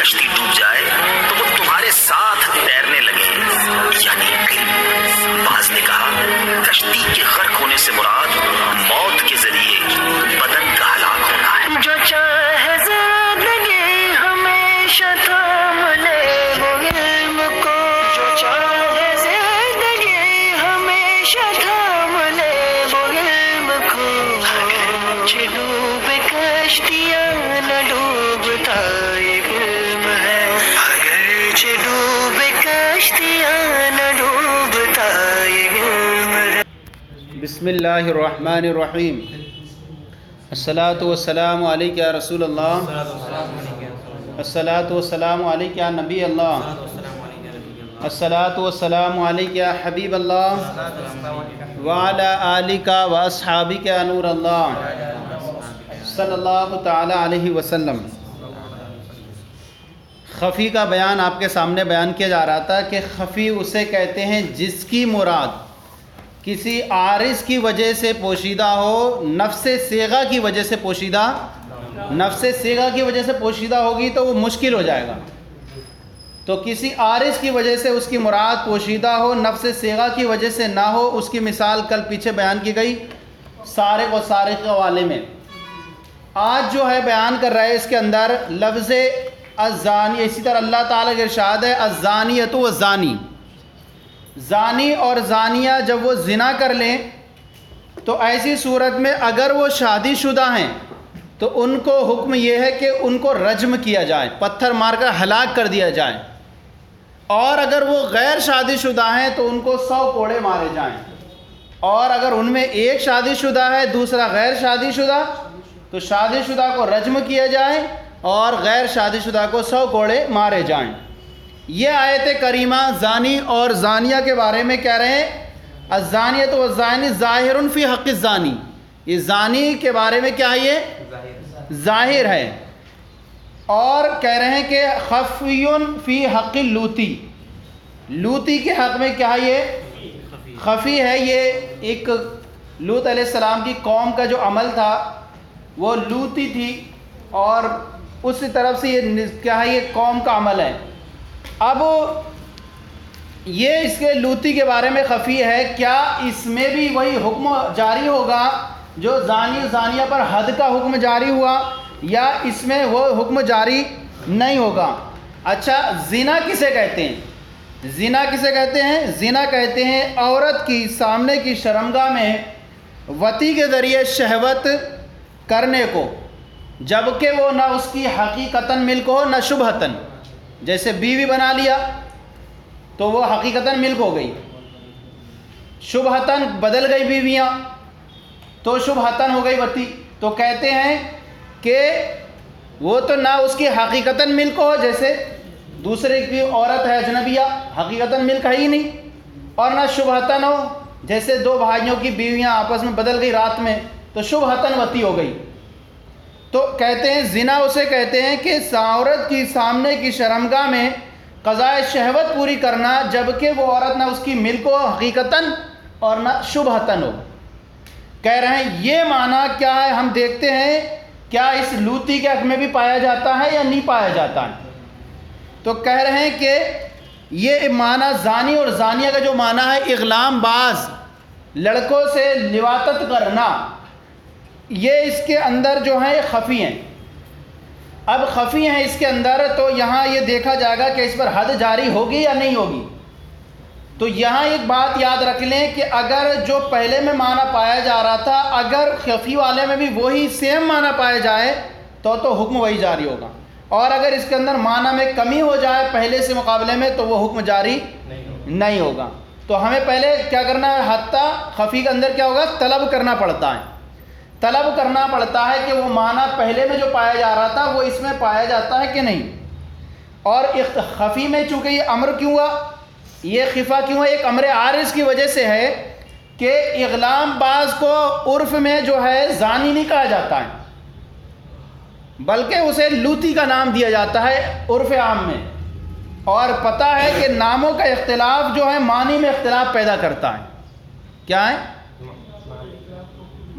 کشتی ڈوب جائے تو وہ تمہارے ساتھ تیرنے لگے، یعنی علم۔ بعض نے کہا کشتی کے غرق ہونے سے مراد موت کے ذریعے بدن کا ہلاک ہونا ہے۔ جو چاہے زندگی ہمیشہ تھام لے وہ علم کو، جو چاہے زندگی ہمیشہ تھام لے وہ علم کو۔ اگرچہ ڈوب کشتیاں نہ ڈوبتا یہ علم ہے، اگرچہ ڈوب کشتیاں نہ ڈوبتا یہ علم ہے۔ بسم اللہ الرحمن الرحیم۔ الصلاۃ والسلام علیک یا رسول اللہ، الصلاۃ والسلام علیک یا نبی اللہ، الصلاۃ والسلام علیک یا حبیب اللہ، وعلی آلک و اصحابک یا نور اللہ، صلی اللہ تعالی علیہ وسلم۔ خفی کا بیان آپ کے سامنے بیان کیا جا رہا تھا کہ خفی اسے کہتے ہیں جس کی مراد کسی عارض کی وجہ سے پوشیدہ ہو، نفس صیغہ کی وجہ سے پوشیدہ، نفس صیغہ کی وجہ سے پوشیدہ ہوگی تو وہ مشکل ہو جائے گا۔ تو کسی عارض کی وجہ سے اس کی مراد پوشیدہ ہو، نفس صیغہ کی وجہ سے نہ ہو، اس کی مثال کل پیچھے بیان کی گئی سارق و سارق کے حوالے میں۔ آج جو ہے بیان کر رہا ہے اس کے اندر لفظ الزانی، اسی طرح اللہ تعالیٰ کا ارشاد ہے الزانیۃ والزانی، زانی اور زانیہ جب وہ زنا کر لیں تو ایسی صورت میں اگر وہ شادی شدہ ہیں تو ان کو حکم یہ ہے کہ ان کو رجم کیا جائے، پتھر مار کر ہلاک کر دیا جائے، اور اگر وہ غیر شادی شدہ ہیں تو ان کو 100 کوڑے مارے جائیں، اور اگر ان میں ایک شادی شدہ ہے دوسرا غیر شادی شدہ تو شادی شدہ کو رجم کیا جائے اور غیر شادی شدہ کو 100 کوڑے مارے جائیں۔ یہ آیت کریمہ زانی اور زانیہ کے بارے میں کہہ رہے ہیں الزانیۃ والزانی ظاہر فی حق الزانی، یہ زانی کے بارے میں کیا ہے، یہ ظاہر ہے، اور کہہ رہے ہیں کہ خفی فی حق اللوتی، لوتی کے حق میں کیا ہے، یہ خفی ہے۔ یہ ایک لوط علیہ السلام کی قوم کا جو عمل تھا وہ لوتی تھی، اور اس طرف سے یہ کیا ہے، یہ قوم کا عمل ہے۔ اب یہ اس کے لوتی کے بارے میں خفی ہے، کیا اس میں بھی وہی حکم جاری ہوگا جو زانی زانیہ پر حد کا حکم جاری ہوا، یا اس میں وہ حکم جاری نہیں ہوگا؟ اچھا، زنا کسے کہتے ہیں؟ زنا کسے کہتے ہیں؟ زنا کہتے ہیں عورت کی سامنے کی شرمگاہ میں وطی کے ذریعے شہوت کرنے کو، جبکہ وہ نہ اس کی حقیقتاً ملک ہو نہ شبہتاً۔ جیسے بیوی بنا لیا تو وہ حقیقتاً ملک ہو گئی، شبہتاً بدل گئی بیویاں تو شبہتاً ہو گئی وطی۔ تو کہتے ہیں کہ وہ تو نہ اس کی حقیقتاً ملک ہو، جیسے دوسرے کی عورت ہے اجنبیہ، حقیقتاً ملک ہے ہی نہیں، اور نہ شبہتاً ہو، جیسے دو بھائیوں کی بیویاں آپس میں بدل گئی رات میں تو شبہتاً وطی ہو گئی۔ تو کہتے ہیں زنا اسے کہتے ہیں کہ عورت کی سامنے کی شرمگاہ میں قضائے شہوت پوری کرنا، جبکہ وہ عورت نہ اس کی ملک ہو حقیقتاً اور نہ شبہتاً ہو۔ کہہ رہے ہیں یہ معنی کیا ہے، ہم دیکھتے ہیں کیا اس لوتی کے حق میں بھی پایا جاتا ہے یا نہیں پایا جاتا ہے؟ تو کہہ رہے ہیں کہ یہ معنی زانی اور زانیہ کا جو معنی ہے اغلام باز، لڑکوں سے لواطت کرنا، یہ اس کے اندر جو ہیں خفی ہیں۔ اب خفی ہیں اس کے اندر، تو یہاں یہ دیکھا جائے گا کہ اس پر حد جاری ہوگی یا نہیں ہوگی۔ تو یہاں ایک بات یاد رکھ لیں کہ اگر جو پہلے میں معنی پایا جا رہا تھا، اگر خفی والے میں بھی وہی سیم معنی پایا جائے تو حکم وہی جاری ہوگا، اور اگر اس کے اندر معنی میں کمی ہو جائے پہلے سے مقابلے میں تو وہ حکم جاری نہیں ہوگا۔ تو ہمیں پہلے کیا کرنا ہے، حتیٰ خفی کے اندر کیا ہوگا، طلب کرنا پڑتا ہے، طلب کرنا پڑتا ہے کہ وہ معنی پہلے میں جو پایا جا رہا تھا وہ اس میں پایا جاتا ہے کہ نہیں۔ اور خفی میں چونکہ یہ امر کیوں ہوا، یہ خفا کیوں ہے، ایک امر عارض کی وجہ سے ہے کہ اغلام باز کو عرف میں جو ہے زانی نہیں کہا جاتا ہے، بلکہ اسے لوتی کا نام دیا جاتا ہے عرف عام میں، اور پتہ ہے کہ ناموں کا اختلاف جو ہے معنی میں اختلاف پیدا کرتا ہے۔ کیا ہے؟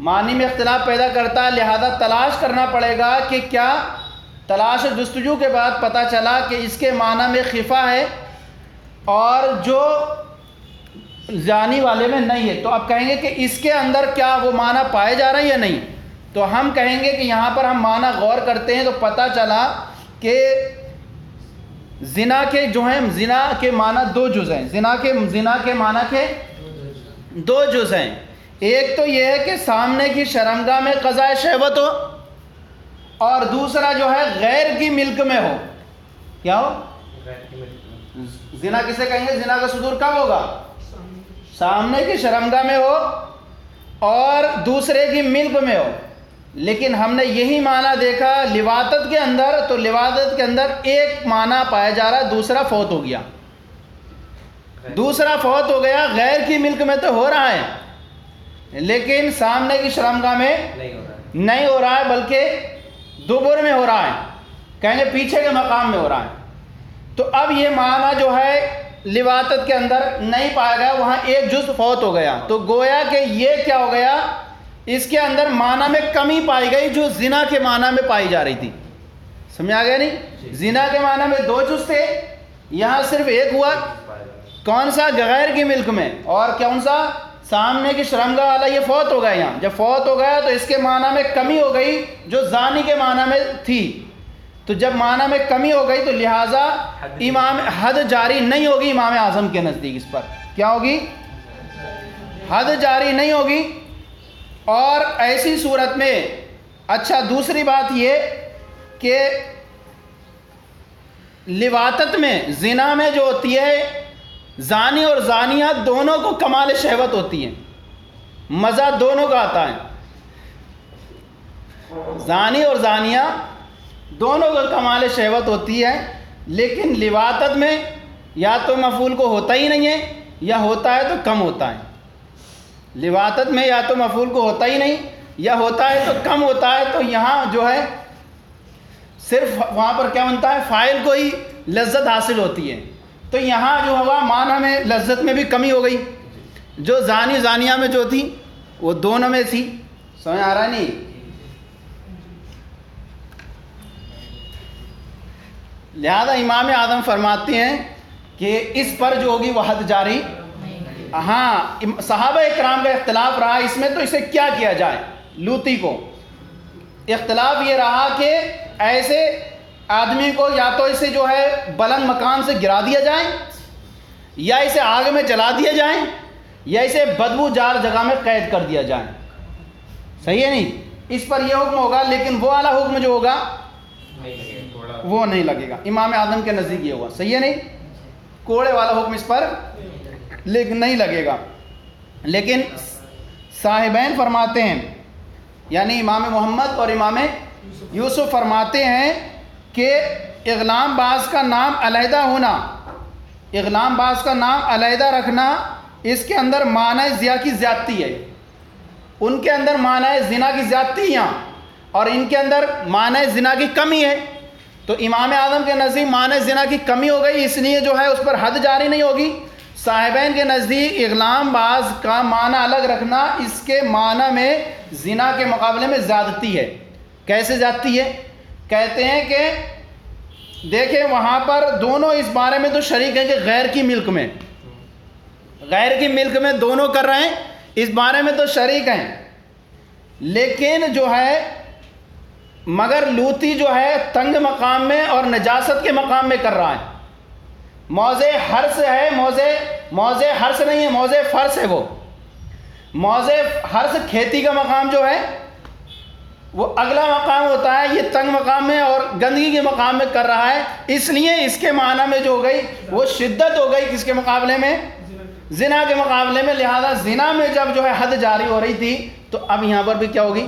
معنی میں اختلاف پیدا کرتا ہے، لہذا تلاش کرنا پڑے گا کہ کیا تلاش و جستجو کے بعد پتہ چلا کہ اس کے معنی میں خفا ہے اور جو زانی والے میں نہیں ہے، تو اب کہیں گے کہ اس کے اندر کیا وہ معنی پائے جا رہے ہیں یا نہیں؟ تو ہم کہیں گے کہ یہاں پر ہم معنی غور کرتے ہیں تو پتہ چلا کہ زنا کے جو ہیں، زنا کے معنی دو جز ہیں، زنا کے معنی کے دو جز ہیں۔ ایک تو یہ ہے کہ سامنے کی شرمگاہ میں قضاء شہوت ہو، اور دوسرا جو ہے غیر کی ملک میں ہو۔ کیا ہو؟ زنا کسے کہیں گے؟ زنا کا صدور کب ہوگا؟ سامنے کی شرمگاہ میں ہو اور دوسرے کی ملک میں ہو۔ لیکن ہم نے یہی معنی دیکھا لواطت کے اندر، تو لواطت کے اندر ایک معنی پایا جا رہا ہے، دوسرا فوت ہو گیا، دوسرا فوت ہو گیا۔ غیر کی ملک میں تو ہو رہا ہے لیکن سامنے کی شرمگاہ میں نہیں ہو رہا ہے، بلکہ دبر میں ہو رہا ہے، کہیں گے پیچھے کے مقام میں ہو رہا ہے۔ تو اب یہ معنی جو ہے لواطت کے اندر نہیں پایا گیا، وہاں ایک جز فوت ہو گیا، تو گویا کہ یہ کیا ہو گیا، اس کے اندر معنی میں کمی پائی گئی جو زنا کے معنی میں پائی جا رہی تھی۔ سمجھ آ گیا نہیں؟ زنا کے معنی میں دو جز تھے، یہاں صرف ایک ہوا، کون سا؟ غیر کی ملک میں، اور کون سا؟ سامنے کی شرمگاہ والا۔ یہ فوت ہو گیا، یہاں جب فوت ہو گیا تو اس کے معنی میں کمی ہو گئی جو زانی کے معنی میں تھی، تو جب معنی میں کمی ہو گئی تو لہٰذا امام حد جاری نہیں ہوگی امام اعظم کے نزدیک، اس پر کیا ہوگی؟ حد جاری نہیں ہوگی۔ اور ایسی صورت میں اچھا دوسری بات یہ کہ لواطت میں، زنا میں جو ہوتی ہے، زانی اور زانیہ دونوں کو کمال شہوت ہوتی ہے، مزہ دونوں کا آتا ہے، زانی اور زانیہ دونوں کو کمال شہوت ہوتی ہے۔ لیکن لواطت میں یا تو مفعول کو ہوتا ہی نہیں ہے یا ہوتا ہے تو کم ہوتا ہے۔ لواطت میں یا تو مفعول کو ہوتا ہی نہیں یا ہوتا ہے تو کم ہوتا ہے، تو یہاں جو ہے صرف وہاں پر کیا بنتا ہے؟ فاعل کو ہی لذت حاصل ہوتی ہے۔ تو یہاں جو ہوا معنی میں لذت میں بھی کمی ہو گئی، جو زانی زانیہ میں جو تھی وہ دونوں میں تھی۔ سمجھ آ رہا ہے نہیں؟ لہذا امام اعظم فرماتے ہیں کہ اس پر جو ہوگی وہ حد جاری۔ ہاں صحابہ اکرام کا اختلاف رہا اس میں، تو اسے کیا کیا جائے؟ لوطی کو اختلاف یہ رہا کہ ایسے آدمی کو یا تو اسے جو ہے بلند مکان سے گرا دیا جائے، یا اسے آگ میں جلا دیا جائے، یا اسے بدبو جار جگہ میں قید کر دیا جائے۔ صحیح ہے نہیں؟ اس پر یہ حکم ہوگا، لیکن وہ والا حکم جو ہوگا وہ نہیں لگے گا۔ امام اعظم کے نزدیک یہ ہوگا، صحیح ہے نہیں؟ کوڑے والا حکم اس پر لیکن نہیں لگے گا۔ لیکن صاحبین فرماتے ہیں، یعنی امام محمد اور امام یوسف فرماتے ہیں کہ اغلام باز کا نام علیحدہ ہونا، اغلام باز کا نام علیحدہ رکھنا، اس کے اندر معنی زیا کی زیادتی ہے۔ ان کے اندر معنی زنا کی زیادتی ہے اور ان کے اندر معنی زنا کی کمی ہے۔ تو امام اعظم کے نزدیک معنی زنا کی کمی ہو گئی، اس لیے جو ہے اس پر حد جاری نہیں ہوگی۔ صاحبین کے نزدیک اغلام باز کا معنی الگ رکھنا، اس کے معنی میں زنا کے مقابلے میں زیادتی ہے۔ کیسے زیادتی ہے؟ کہتے ہیں کہ دیکھیں وہاں پر دونوں اس بارے میں تو شریک ہیں کہ غیر کی ملک میں، غیر کی ملک میں دونوں کر رہے ہیں، اس بارے میں تو شریک ہیں، لیکن جو ہے مگر لوطی جو ہے تنگ مقام میں اور نجاست کے مقام میں کر رہا ہے۔ موضع حرس ہے، موضع حرس نہیں ہے، موضع فرس ہے۔ وہ موضع حرس کھیتی کا مقام جو ہے وہ اگلا مقام ہوتا ہے، یہ تنگ مقام میں اور گندگی کے مقام میں کر رہا ہے، اس لیے اس کے معنی میں جو ہو گئی وہ شدت ہو گئی کس کے مقابلے میں؟ زنا کے مقابلے میں۔ لہذا زنا میں جب جو ہے حد جاری ہو رہی تھی تو اب یہاں پر بھی کیا ہوگی؟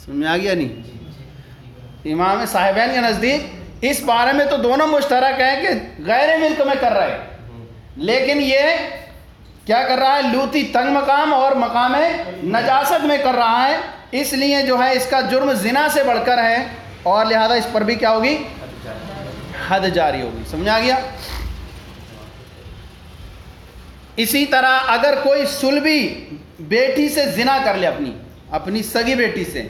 سمجھ آ گیا نہیں؟ امام صاحبین کے نزدیک اس بارے میں تو دونوں مشترک ہیں کہ غیر ملک میں کر رہے، لیکن یہ کیا کر رہا ہے؟ لوطی تنگ مقام اور مقام نجاست میں کر رہا ہے، اس لیے جو ہے اس کا جرم زنا سے بڑھ کر ہے اور لہذا اس پر بھی کیا ہوگی؟ حد جاری ہوگی۔ سمجھ آ گیا؟ اسی طرح اگر کوئی صلبی بیٹی سے زنا کر لے، اپنی سگی بیٹی سے،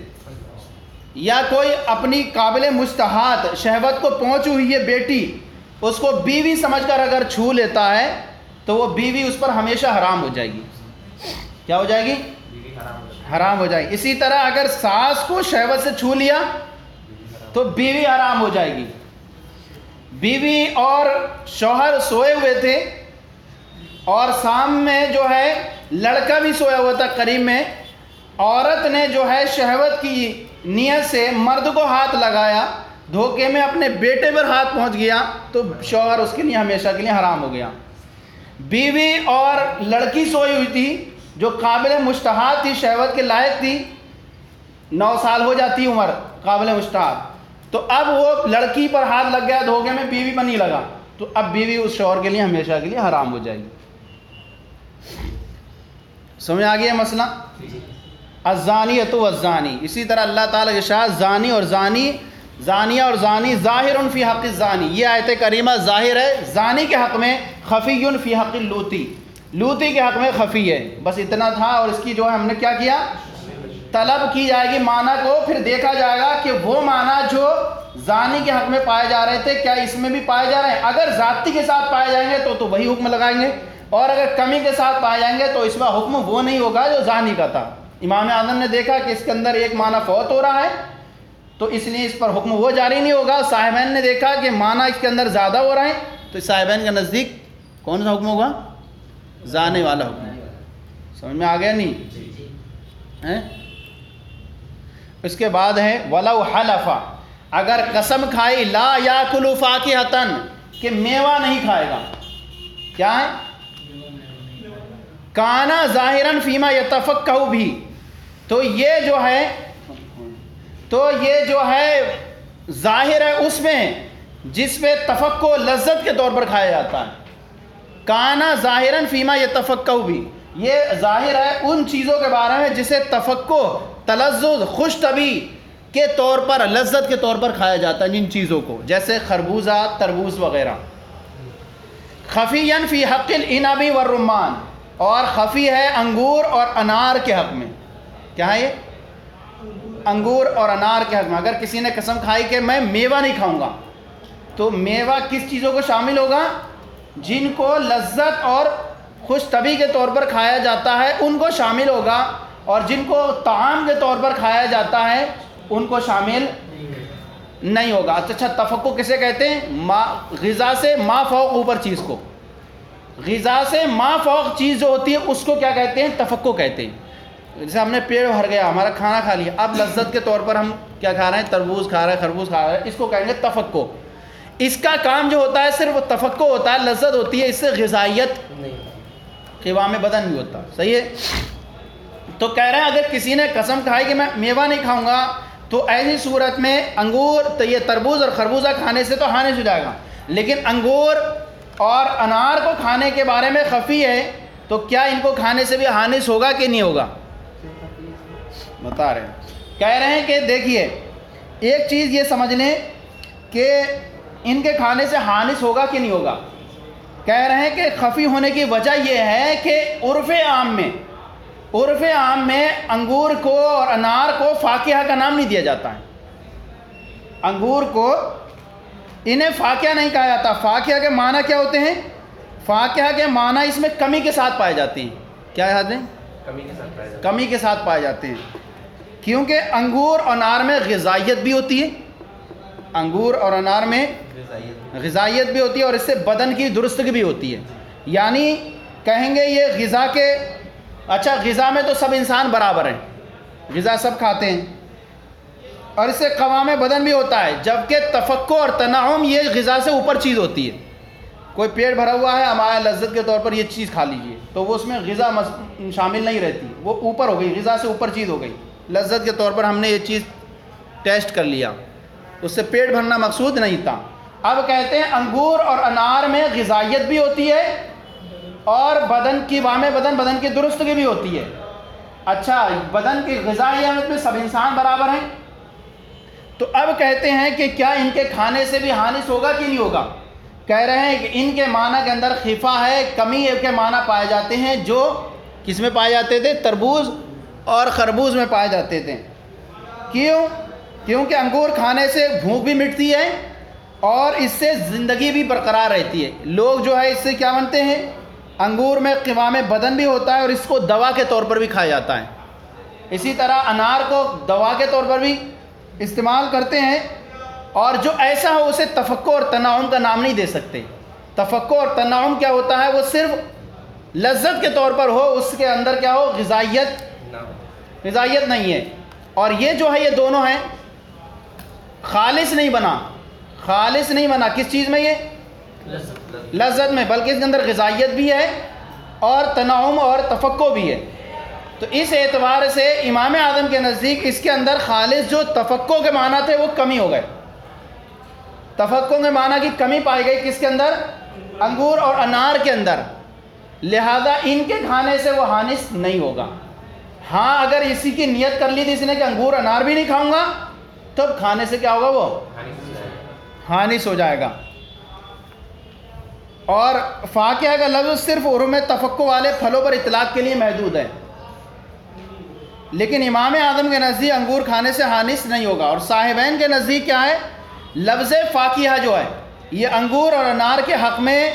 یا کوئی اپنی قابل مشتہات شہوت کو پہنچی ہوئی ہے بیٹی، اس کو بیوی سمجھ کر اگر چھو لیتا ہے تو وہ بیوی اس پر ہمیشہ حرام ہو جائے گی۔ کیا ہو جائے گی؟ حرام ہو جائے گی۔ اسی طرح اگر ساس کو شہوت سے چھو لیا تو بیوی حرام ہو جائے گی۔ بیوی اور شوہر سوئے ہوئے تھے اور سامنے میں جو ہے لڑکا بھی سویا ہوا تھا قریب میں، عورت نے جو ہے شہوت کی نیت سے مرد کو ہاتھ لگایا، دھوکے میں اپنے بیٹے پر ہاتھ پہنچ گیا تو شوہر اس کے لیے ہمیشہ کے لیے حرام ہو گیا۔ بیوی اور لڑکی سوئی ہوئی تھی جو قابل مشتہات تھی، شہوت کے لائق تھی، 9 سال ہو جاتی عمر قابل مشتہات، تو اب وہ لڑکی پر ہاتھ لگ گیا دھوکے میں، بیوی پر نہیں لگا، تو اب بیوی اس شوہر کے لیے ہمیشہ کے لیے حرام ہو جائے گی۔ سمجھ آ گیا مسئلہ؟ الزانیۃ والزانی، اسی طرح اللہ تعالیٰ کے شاہ زانی اور زانی، زانیہ اور زانی، ظاہر فی حق الزانی، یہ آیت کریمہ ظاہر ہے زانی کے حق میں، خفی فی حق اللوتی، لوتی کے حق میں خفی ہے، بس اتنا تھا۔ اور اس کی جو ہے ہم نے کیا کیا، طلب کی جائے گی معنی کو، پھر دیکھا جائے گا کہ وہ معنی جو زانی کے حق میں پائے جا رہے تھے کیا اس میں بھی پائے جا رہے ہیں۔ اگر ذاتی کے ساتھ پائے جائیں گے تو وہی حکم لگائیں گے، اور اگر کمی کے ساتھ پائے جائیں گے تو اس میں حکم وہ نہیں ہوگا جو زانی کا تھا۔ امام اعظم نے دیکھا کہ اس کے اندر ایک معنی فوت ہو رہا ہے تو اس لیے اس پر حکم وہ جاری نہیں ہوگا۔ صاحبین نے دیکھا کہ معنی اس کے اندر زیادہ ہو رہا ہے تو صاحبین کے نزدیک کون سا حکم ہوگا؟ زانے والا حکم۔ سمجھ میں آ گیا نہیں؟ اس کے بعد ہے وَلَوْ حَلَفَ، اگر قسم کھائی لا یاکل فاکہۃً کہ میوہ نہیں کھائے گا، کیا ہے؟ کانا ظاہراً فیما یتفقہ بھی، تو یہ جو ہے ظاہر ہے اس میں جس میں تفقع لذت کے طور پر کھایا جاتا ہے۔ کانا ظاہراً فیما یتفقہ بھی، یہ ظاہر ہے ان چیزوں کے بارے میں جسے تفقع، تلذذ، خوش طبعی کے طور پر، لذت کے طور پر کھایا جاتا ہے جن چیزوں کو، جیسے خربوزہ، تربوز وغیرہ۔ خفیًا فی حق العنب والرمان، اور خفی ہے انگور اور انار کے حق میں۔ کیا ہے یہ؟ انگور اور انار کے حق میں۔ اگر کسی نے قسم کھائی کہ میں میوہ نہیں کھاؤں گا تو میوہ کس چیزوں کو شامل ہوگا؟ جن کو لذت اور خوش طبعی کے طور پر کھایا جاتا ہے ان کو شامل ہوگا، اور جن کو طعام کے طور پر کھایا جاتا ہے ان کو شامل نہیں ہوگا۔ اچھا، تفقع کسے کہتے ہیں؟ غذا سے ما فوق اوپر چیز کو، غذا سے ما فوق چیز جو ہوتی ہے اس کو کیا کہتے ہیں؟ تفقع کہتے ہیں۔ جیسے ہم نے پیٹ بھر گیا، ہمارا کھانا کھا لیا، اب لذت کے طور پر ہم کیا کھا رہے ہیں؟ تربوز کھا رہے ہیں، خربوز کھا رہے ہیں، اس کو کہیں گے تفقع۔ اس کا کام جو ہوتا ہے صرف تفقع ہوتا ہے، لذت ہوتی ہے، اس سے غذائیت قوام بدن بھی ہوتا ہے۔ صحیح ہے؟ تو کہہ رہے ہیں اگر کسی نے قسم کھائی کہ میں میوہ نہیں کھاؤں گا تو ایسی صورت میں انگور، تو یہ تربوز اور خربوزہ کھانے سے تو حانث ہو جائے گا، لیکن انگور اور انار کو کھانے کے بارے میں خفی ہے، تو کیا ان کو کھانے سے بھی حانث ہوگا کہ نہیں ہوگا؟ بتا رہے ہیں، کہہ رہے ہیں کہ دیکھیے ایک چیز یہ سمجھ لیں کہ ان کے کھانے سے حانث ہوگا کہ نہیں ہوگا۔ کہہ رہے ہیں کہ خفی ہونے کی وجہ یہ ہے کہ عرف عام میں انگور کو اور انار کو فاکہہ کا نام نہیں دیا جاتا ہے۔ انگور کو انہیں فاکہہ نہیں کہا جاتا۔ فاکہہ کے معنی کیا ہوتے ہیں؟ فاکہہ کے معنی اس میں کمی کے ساتھ پائے جاتے ہیں۔ کیا یاد ہے؟ کمی کے ساتھ پائے جاتے ہیں، کیونکہ انگور اور انار میں غذائیت بھی ہوتی ہے، انگور اور انار میں غذائیت بھی ہوتی ہے، اور اس سے بدن کی درستگی بھی ہوتی ہے۔ یعنی کہیں گے یہ غذا کے، اچھا غذا میں تو سب انسان برابر ہیں، غذا سب کھاتے ہیں، اور اس سے قوام بدن بھی ہوتا ہے، جبکہ تفقع اور تنعم یہ غذا سے اوپر چیز ہوتی ہے۔ کوئی پیٹ بھرا ہوا ہے، ہمارا لذت کے طور پر یہ چیز کھا لیجئے، تو وہ اس میں غذا شامل نہیں رہتی، وہ اوپر ہو گئی، غذا سے اوپر چیز ہو گئی، لذت کے طور پر ہم نے یہ چیز ٹیسٹ کر لیا، اس سے پیٹ بھرنا مقصود نہیں تھا۔ اب کہتے ہیں انگور اور انار میں غذائیت بھی ہوتی ہے اور بدن کی بدن کی درستگی بھی ہوتی ہے۔ اچھا، بدن کی غذائیت میں سب انسان برابر ہیں، تو اب کہتے ہیں کہ کیا ان کے کھانے سے بھی حانث ہوگا کہ نہیں ہوگا؟ کہہ رہے ہیں کہ ان کے معنی کے اندر خفا ہے، کمی کے معنی پائے جاتے ہیں، جو کس میں پائے جاتے تھے؟ تربوز اور خربوز میں پائے جاتے تھے۔ کیوں؟ کیونکہ انگور کھانے سے بھوک بھی مٹتی ہے اور اس سے زندگی بھی برقرار رہتی ہے. لوگ جو ہے اس سے کیا بنتے ہیں, انگور میں قوام بدن بھی ہوتا ہے اور اس کو دوا کے طور پر بھی کھایا جاتا ہے. اسی طرح انار کو دوا کے طور پر بھی استعمال کرتے ہیں. اور جو ایسا ہو اسے تفکر اور تنعم کا نام نہیں دے سکتے. تفکر اور تنعم کیا ہوتا ہے, وہ صرف لذت کے طور پر ہو, اس کے اندر کیا ہو, غذائیت نہیں ہے. اور یہ جو ہے یہ دونوں ہیں, خالص نہیں بنا کس چیز میں, یہ لذت میں, بلکہ اس کے اندر غذائیت بھی ہے اور تنعم اور تفکر بھی ہے. تو اس اعتبار سے امام اعظم کے نزدیک اس کے اندر خالص جو تفکر کے معنی تھے وہ کمی ہو گئے. تفکر کے معنی کی کمی پائی گئی کس کے اندر, انگور اور انار کے اندر. لہذا ان کے کھانے سے وہ حانث نہیں ہوگا. ہاں اگر اسی کی نیت کر لی تھی اس نے کہ انگور انار بھی نہیں کھاؤں گا, تب کھانے سے کیا ہوگا, وہ حانث ہو جائے گا. اور فاکہہ کا لفظ صرف حرم تفکر والے پھلوں پر اطلاق کے لیے محدود ہے. لیکن امام اعظم کے نزدیک انگور کھانے سے حانث نہیں ہوگا. اور صاحبین کے نزدیک کیا ہے, لفظ فاکہہ جو ہے یہ انگور اور انار کے حق میں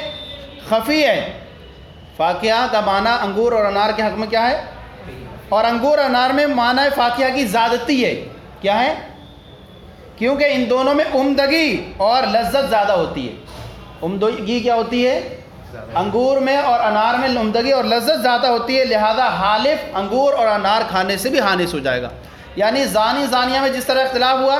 خفی ہے. فاکہہ کا معنی انگور اور انار کے حق میں کیا ہے, اور انگور اور انار میں معنی فاکہہ کی زیادتی ہے. کیا ہے, کیونکہ ان دونوں میں عمدگی اور لذت زیادہ ہوتی ہے. عمدگی کیا ہوتی ہے, انگور میں اور انار میں عمدگی اور لذت زیادہ ہوتی ہے. لہذا حالف انگور اور انار کھانے سے بھی حانث ہو جائے گا. یعنی زانی زانیہ میں جس طرح اختلاف ہوا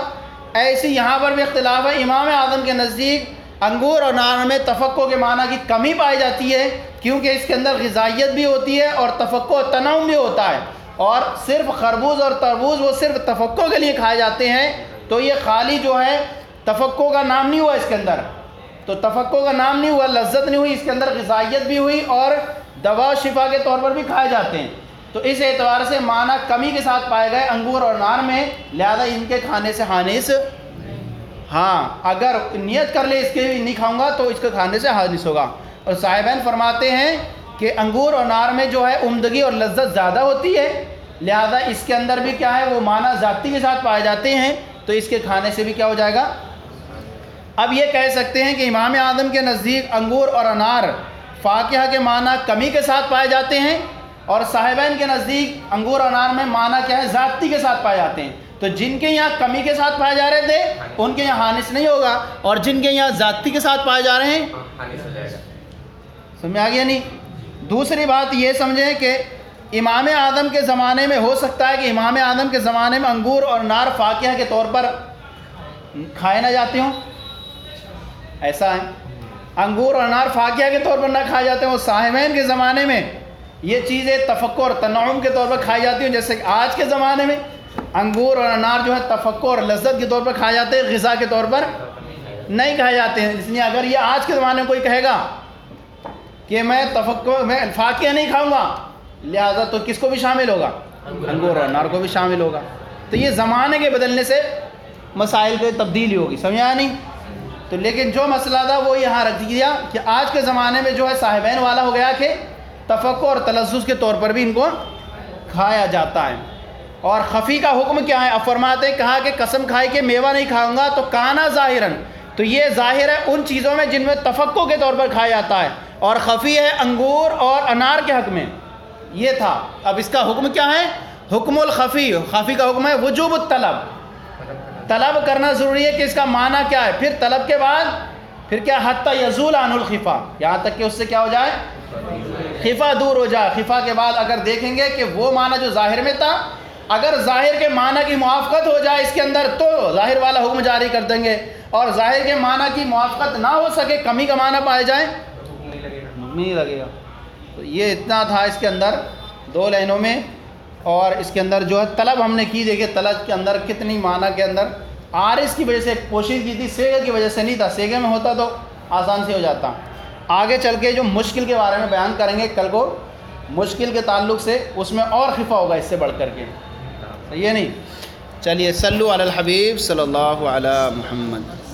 ایسی یہاں پر بھی اختلاف ہے. امام اعظم کے نزدیک انگور اور انار میں تفکر کے معنی کی کمی پائی جاتی ہے, کیونکہ اس کے اندر غذائیت بھی ہوتی ہے اور تفکر و تنعم بھی ہوتا ہے. اور صرف خربوز اور تربوز وہ صرف تفکر کے لیے کھائے جاتے ہیں, تو یہ خالی جو ہے تفکر کا نام نہیں ہوا اس کے اندر. تو تفکر کا نام نہیں ہوا, لذت نہیں ہوئی, اس کے اندر غذائیت بھی ہوئی اور دوا شفا کے طور پر بھی کھائے جاتے ہیں. تو اس اعتبار سے معنی کمی کے ساتھ پائے گئے انگور اور انار میں. لہذا ان کے کھانے سے حانث, ہاں اگر نیت کر لے اس کے نہیں کھاؤں گا تو اس کے کھانے سے حانث ہوگا. اور صاحبین فرماتے ہیں کہ انگور اور انار میں جو ہے عمدگی اور لذت زیادہ ہوتی ہے, لہذا اس کے اندر بھی کیا ہے وہ معنی ذاتی کے ساتھ پائے جاتے ہیں, تو اس کے کھانے سے بھی کیا ہو جائے گا. اب یہ کہہ سکتے ہیں کہ امام اعظم کے نزدیک انگور اور انار فاکہہ کے معنی کمی کے ساتھ پائے جاتے ہیں, اور صاحبین کے نزدیک انگور اور انار میں معنی کیا ہے, ذاتی کے ساتھ پائے جاتے ہیں. تو جن کے یہاں کمی کے ساتھ پائے جا رہے تھے ان کے یہاں حانث نہیں ہوگا, اور جن کے یہاں ذاتی کے ساتھ پائے جا رہے ہیں سمجھ آ گیا نہیں. دوسری بات یہ سمجھیں کہ امام اعظم کے زمانے میں ہو سکتا ہے کہ امام اعظم کے زمانے میں انگور اور انار فاکہہ کے طور پر کھائے نہ جاتے ہوں. ایسا ہے, انگور اور انار فاکہہ کے طور پر نہ کھائے جاتے ہوں. صاحبین کے زمانے میں یہ چیزیں تفکر اور تنعم کے طور پر کھائی جاتی ہیں, جیسے کہ آج کے زمانے میں انگور اور انار جو ہے تفکر اور لذت کے طور پر کھائے جاتے ہیں, غذا کے طور پر نہیں کھائے جاتے ہیں. اس لیے اگر یہ آج کے زمانے میں کوئی کہے گا کہ میں فاکہہ نہیں کھاؤں گا, لہذا تو کس کو بھی شامل ہوگا, انگور اور انار کو بھی شامل ہوگا. تو یہ زمانے کے بدلنے سے مسائل کی تبدیلی ہوگی, سمجھا نہیں. تو لیکن جو مسئلہ تھا وہ یہاں رکھ دیا کہ آج کے زمانے میں جو ہے صاحبین والا ہو گیا کہ تفکر اور تلذذ کے طور پر بھی ان کو کھایا جاتا ہے. اور خفی کا حکم کیا ہے, اب فرماتے کہا کہ قسم کھائی کہ میوہ نہیں کھاؤں گا, تو کانا ظاہراً, تو یہ ظاہر ہے ان چیزوں میں جن میں تفکر کے طور پر کھایا جاتا ہے, اور خفی ہے انگور اور انار کے حق میں. یہ تھا. اب اس کا حکم کیا ہے, حکم الخفی. خفی کا حکم ہے وجوب الطلب, طلب کرنا ضروری ہے کہ اس کا معنی کیا ہے. پھر طلب کے بعد پھر کیا, حتی یزول عن الخفا, یہاں تک کہ اس سے کیا ہو جائے, خفا دور ہو جائے. خفا کے بعد اگر دیکھیں گے کہ وہ معنی جو ظاہر میں تھا, اگر ظاہر کے معنی کی موافقت ہو جائے اس کے اندر تو ظاہر والا حکم جاری کر دیں گے, اور ظاہر کے معنی کی موافقت نہ ہو سکے, کمی کا معنی پائے جائیں, نہیں لگے گا. تو یہ اتنا تھا اس کے اندر 2 لائنوں میں. اور اس کے اندر جو ہے طلب ہم نے کی, دیکھیں طلب کے اندر کتنی معنی کے اندر عارض کی وجہ سے پوشید کی تھی, سیغے کی وجہ سے نہیں تھا. سیغے میں ہوتا تو آسان سے ہو جاتا. آگے چل کے جو مشکل کے بارے میں بیان کریں گے کل کو, مشکل کے تعلق سے اس میں اور خفا ہوگا اس سے بڑھ کر کے, یہ نہیں. چلیے صلو علی الحبیب صلی اللہ علی محمد.